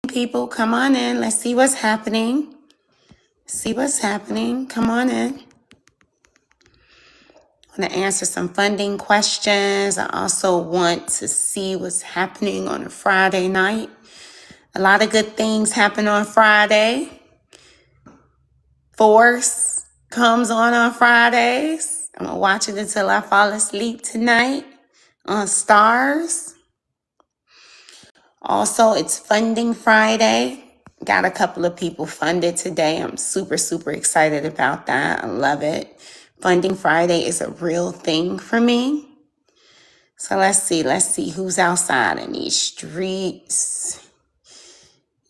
people. Come on in. Let's see what's happening. Come on in. I'm going to answer some funding questions. I also want to see what's happening on a Friday night. A lot of good things happen on Friday. Force comes on Fridays. I'm going to watch it until I fall asleep tonight on Stars. Also, it's Funding Friday. Got a couple of people funded today. I'm super, super excited about that. I love it. Funding Friday is a real thing for me. So let's see who's outside in these streets.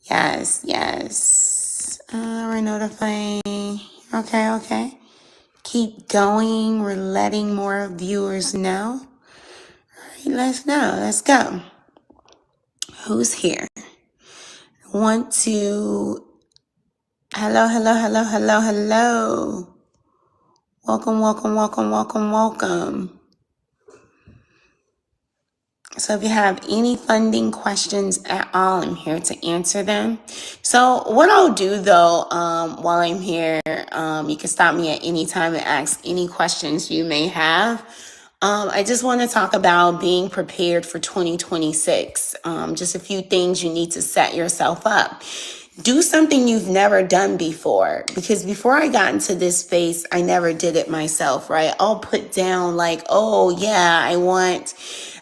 Yes. We're notifying. Okay. Keep going. We're letting more viewers know. All right, let's go. Who's here? Want to... Hello. Welcome. So if you have any funding questions at all, I'm here to answer them. So what I'll do though, while I'm here, you can stop me at any time and ask any questions you may have. I just want to talk about being prepared for 2026. Just a few things you need to set yourself up. Do something you've never done before, because before I got into this space, I never did it myself, right? I'll put down like, oh yeah, I want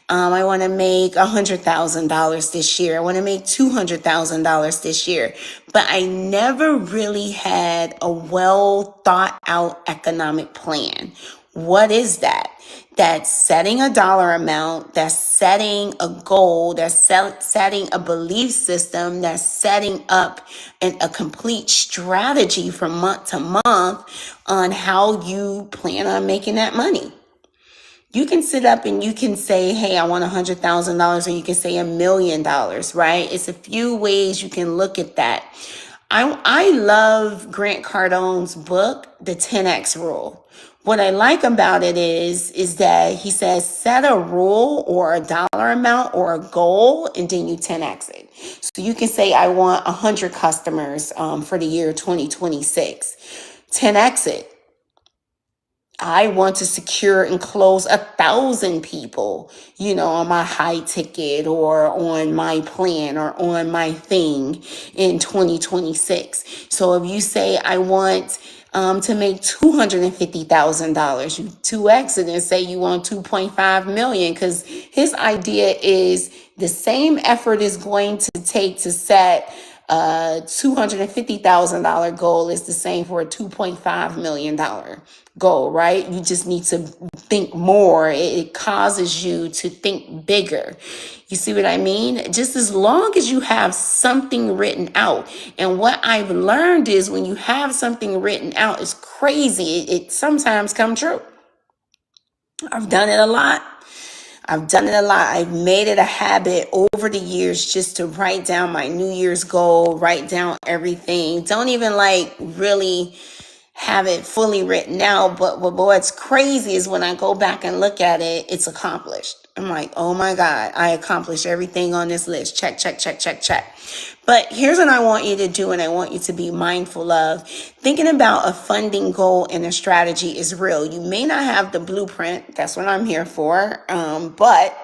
to make $100,000 this year. I want to make $200,000 this year. But I never really had a well thought out economic plan. What is that? That's setting a dollar amount, that's setting a goal, that's setting a belief system, that's setting up a complete strategy from month to month on how you plan on making that money. You can sit up and you can say, hey, I want $100,000, or you can say $1 million, right? It's a few ways you can look at that. I love Grant Cardone's book, The 10X Rule. What I like about it is that he says set a rule or a dollar amount or a goal, and then you 10X it. So you can say, I want 100 customers for the year 2026. 10X it. I want to secure and close 1,000 people, on my high ticket or on my plan or on my thing in 2026. So if you say, I want to make $250,000, you 2X it and say you want 2.5 million, because his idea is the same effort is going to take to set $250,000 goal is the same for a $2.5 million goal, right? You just need to think more. It causes you to think bigger. You see what I mean? Just as long as you have something written out. And what I've learned is when you have something written out, it's crazy. It sometimes comes true. I've done it a lot. I've made it a habit over the years just to write down my New Year's goal, write down everything. Don't even really have it fully written out. But what's crazy is when I go back and look at it, it's accomplished. I'm like, oh my God, I accomplished everything on this list. Check. But here's what I want you to do, and I want you to be mindful of. Thinking about a funding goal and a strategy is real. You may not have the blueprint. That's what I'm here for. But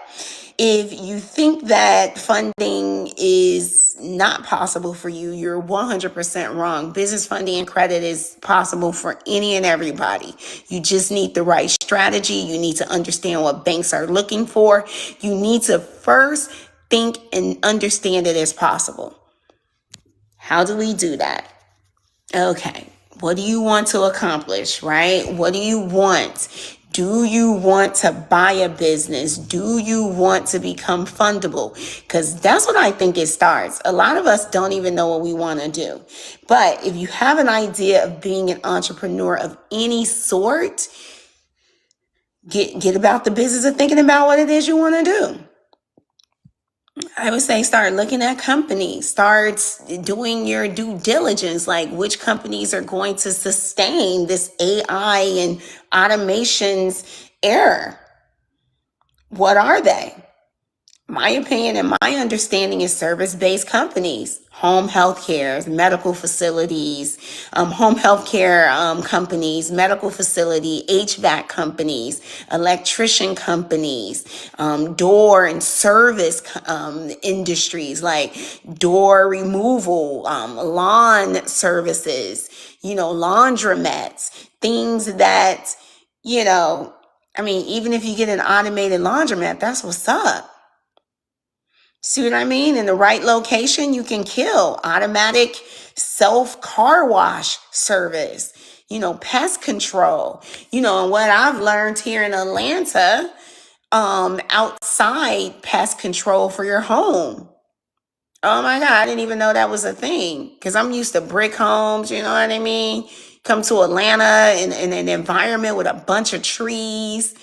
if you think that funding is not possible for you, you're 100% wrong. Business funding and credit is possible for any and everybody. You just need the right strategy. You need to understand what banks are looking for. You need to first think and understand it as possible. How do we do that? Okay. What do you want to accomplish, right? What do you want? Do you want to buy a business? Do you want to become fundable? Because that's what I think it starts. A lot of us don't even know what we want to do. But if you have an idea of being an entrepreneur of any sort, get about the business of thinking about what it is you want to do. I would say start looking at companies, start doing your due diligence, like which companies are going to sustain this AI and automations era. What are they? My opinion and my understanding is service-based companies, home health cares, medical facilities, home health care companies, medical facility, HVAC companies, electrician companies, door and service industries like door removal, lawn services, laundromats, things that, even if you get an automated laundromat, that's what's up. See what I mean? In the right location, you can kill. Automatic self car wash service, pest control, and what I've learned here in Atlanta, outside pest control for your home. Oh my God, I didn't even know that was a thing because I'm used to brick homes, you know what I mean? Come to Atlanta in an environment with a bunch of trees.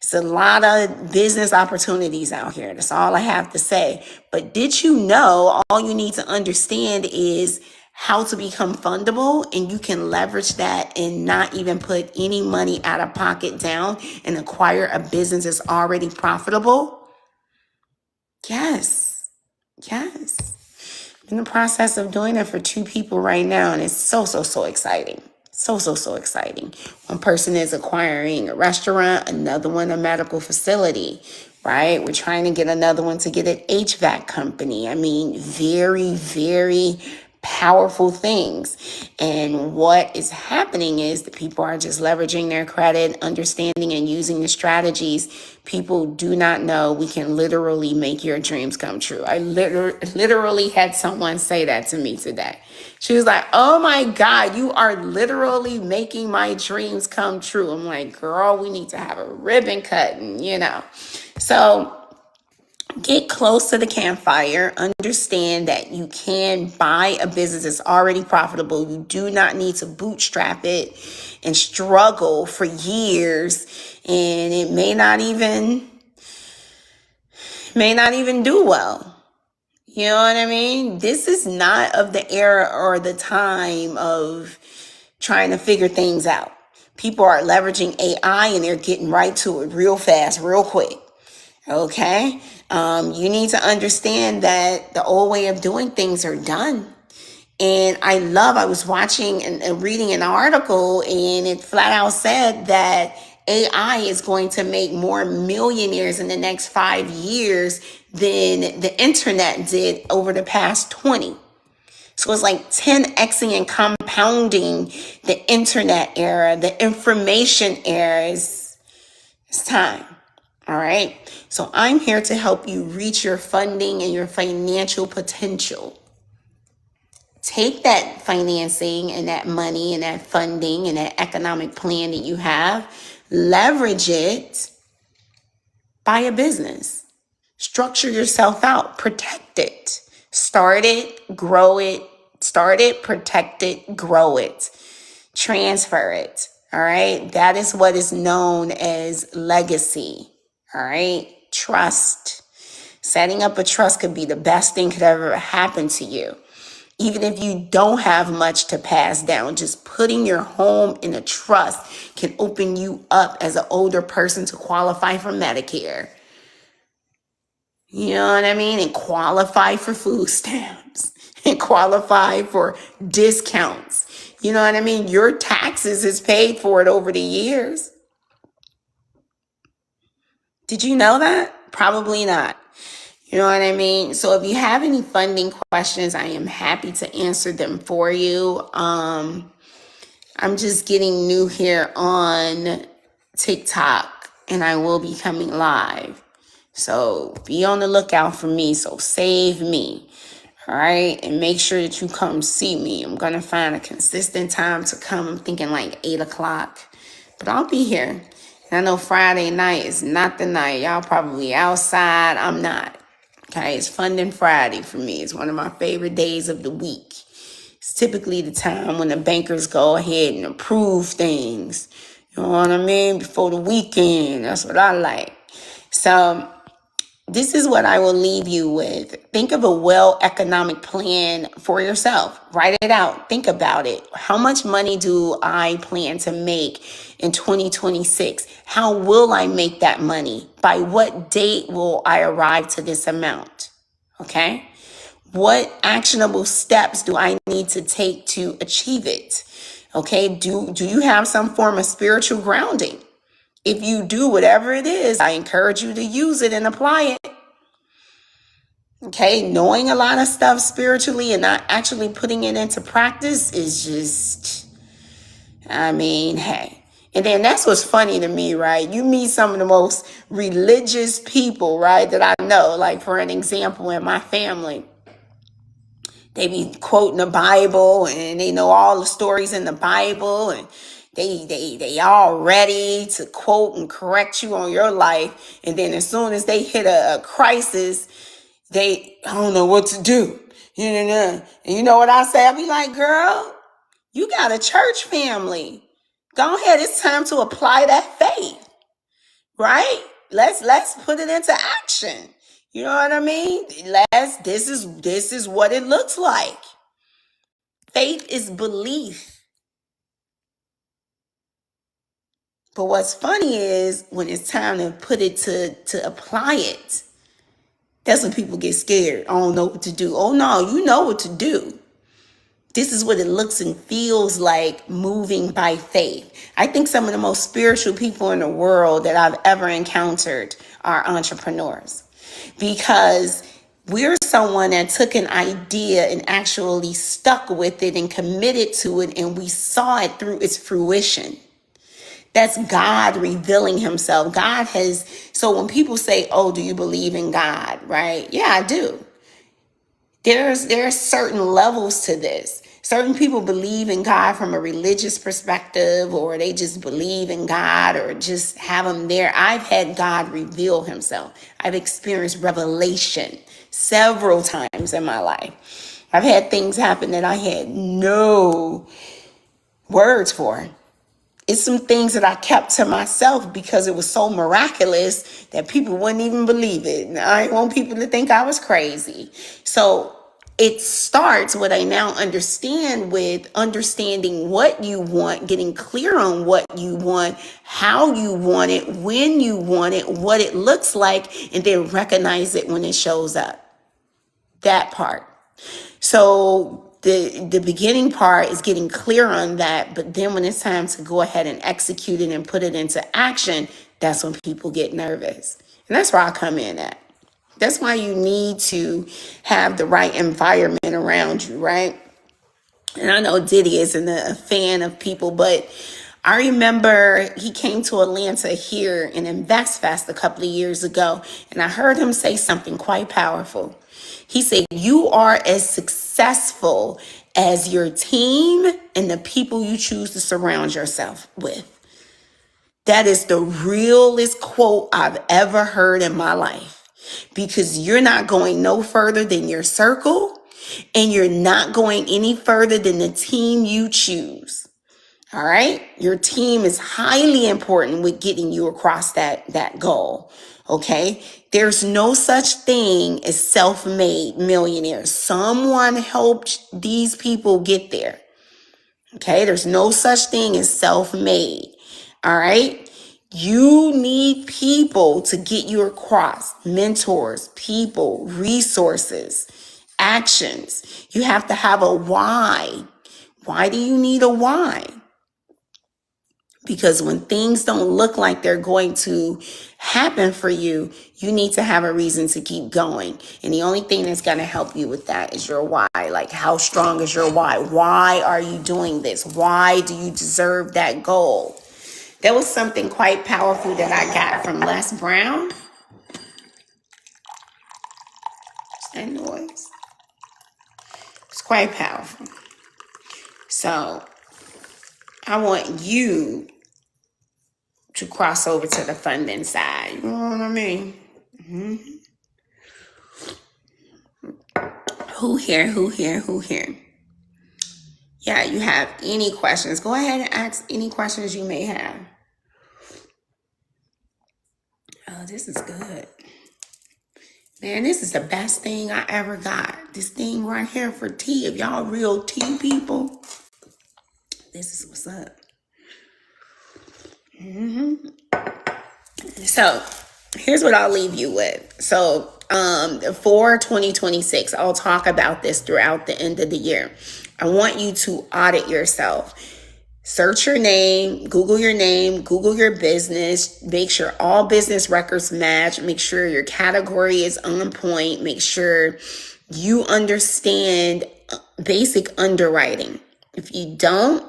It's a lot of business opportunities out here. That's all I have to say. But did you know all you need to understand is how to become fundable, and you can leverage that and not even put any money out of pocket down and acquire a business that's already profitable? Yes. I'm in the process of doing it for 2 people right now, and it's so exciting. So exciting. One person is acquiring a restaurant, another one a medical facility, right? We're trying to get another one to get an HVAC company. Very, very powerful things. And what is happening is the people are just leveraging their credit, understanding and using the strategies. People do not know we can literally make your dreams come true. I literally had someone say that to me today. She was like, oh my God, you are literally making my dreams come true. I'm like, girl, we need to have a ribbon cutting, So get close to the campfire. Understand that you can buy a business that's already profitable. You do not need to bootstrap it and struggle for years, and it may not even do well. You know what I mean? This is not of the era or the time of trying to figure things out. People are leveraging AI and they're getting right to it real fast, real quick. Okay? You need to understand that the old way of doing things are done. And I was watching and reading an article, and it flat out said that AI is going to make more millionaires in the next 5 years than the internet did over the past 20. So it's like 10xing and compounding the internet era, the information era. It's time. All right. So I'm here to help you reach your funding and your financial potential. Take that financing and that money and that funding and that economic plan that you have, leverage it, buy a business, structure yourself out, protect it, start it, grow it, protect it, grow it, transfer it. All right. That is what is known as legacy. All right. Trust. Setting up a trust could be the best thing could ever happen to you. Even if you don't have much to pass down, just putting your home in a trust can open you up as an older person to qualify for Medicare. You know what I mean? And qualify for food stamps and qualify for discounts. You know what I mean? Your taxes is paid for it over the years. Did you know that? Probably not. You know what I mean? So if you have any funding questions, I am happy to answer them for you. I'm just getting new here on TikTok, and I will be coming live. So be on the lookout for me. So save me. All right. And make sure that you come see me. I'm going to find a consistent time to come. I'm thinking like 8:00, but I'll be here. And I know Friday night is not the night. Y'all probably outside. I'm not. Okay. It's Funding Friday for me. It's one of my favorite days of the week. It's typically the time when the bankers go ahead and approve things. You know what I mean? Before the weekend. That's what I like. So This is what I will leave you with. Think of a well economic plan for yourself. Write it out. Think about it. How much money do I plan to make in 2026? How will I make that money? By what date will I arrive to this amount? Okay. What actionable steps do I need to take to achieve it? Okay. Do you have some form of spiritual grounding? If you do, whatever it is, I encourage you to use it and apply it. Okay, knowing a lot of stuff spiritually and not actually putting it into practice is just, I mean, hey. And then that's what's funny to me, right? You meet some of the most religious people, right, that I know. Like, for an example, in my family, they be quoting the Bible and they know all the stories in the Bible, and they all ready to quote and correct you on your life. And then as soon as they hit a crisis, I don't know what to do. And you know what I say? I be like, girl, you got a church family. Go ahead. It's time to apply that faith, right? Let's put it into action. You know what I mean? This is what it looks like. Faith is belief. But what's funny is when it's time to put it to apply it, that's when people get scared. I don't know what to do. Oh no, you know what to do. This is what it looks and feels like moving by faith. I think some of the most spiritual people in the world that I've ever encountered are entrepreneurs, because we're someone that took an idea and actually stuck with it and committed to it, and we saw it through its fruition. That's God revealing himself. So when people say, oh, do you believe in God? Right? Yeah, I do. There are certain levels to this. Certain people believe in God from a religious perspective, or they just believe in God or just have him there. I've had God reveal himself. I've experienced revelation several times in my life. I've had things happen that I had no words for. It's some things that I kept to myself because it was so miraculous that people wouldn't even believe it. And I didn't want people to think I was crazy. So it starts what I now understand with understanding what you want, getting clear on what you want, how you want it, when you want it, what it looks like, and then recognize it when it shows up. That part. So the beginning part is getting clear on that, but then when it's time to go ahead and execute it and put it into action, that's when people get nervous. And that's where I come in at. That's why you need to have the right environment around you, right? And I know Diddy isn't a fan of people, but I remember he came to Atlanta here in Invest Fest a couple of years ago, and I heard him say something quite powerful. He said, you are as successful as your team and the people you choose to surround yourself with. That is the realest quote I've ever heard in my life, because you're not going no further than your circle, and you're not going any further than the team you choose. All right. Your team is highly important with getting you across that goal. Okay. There's no such thing as self-made millionaires. Someone helped these people get there. Okay. There's no such thing as self-made. All right. You need people to get you across, mentors, people, resources, actions. You have to have a why. Why do you need a why? Because when things don't look like they're going to happen for you, you need to have a reason to keep going. And the only thing that's going to help you with that is your why. Like, how strong is your why? Why are you doing this? Why do you deserve that goal? There was something quite powerful that I got from Les Brown. That noise. It's quite powerful. So I want you to cross over to the funding side. You know what I mean? Mm-hmm. Who here? Yeah, you have any questions? Go ahead and ask any questions you may have. Oh, this is good. Man, this is the best thing I ever got. This thing right here for tea. If y'all real tea people, this is what's up. So here's what I'll leave you with. So for 2026, I'll talk about this throughout the end of the year. I want you to audit yourself. Search your name, Google your business, make sure all business records match, make sure your category is on point, make sure you understand basic underwriting. If you don't,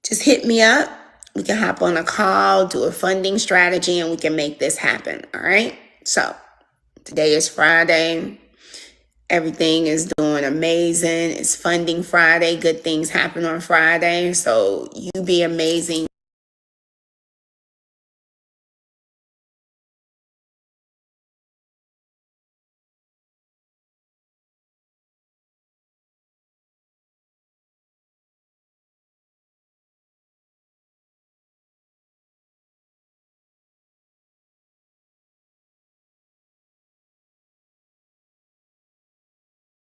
just hit me up. We can hop on a call, do a funding strategy, and we can make this happen. All right. So today is Friday. Everything is doing amazing. It's Funding Friday. Good things happen on Friday. So you be amazing.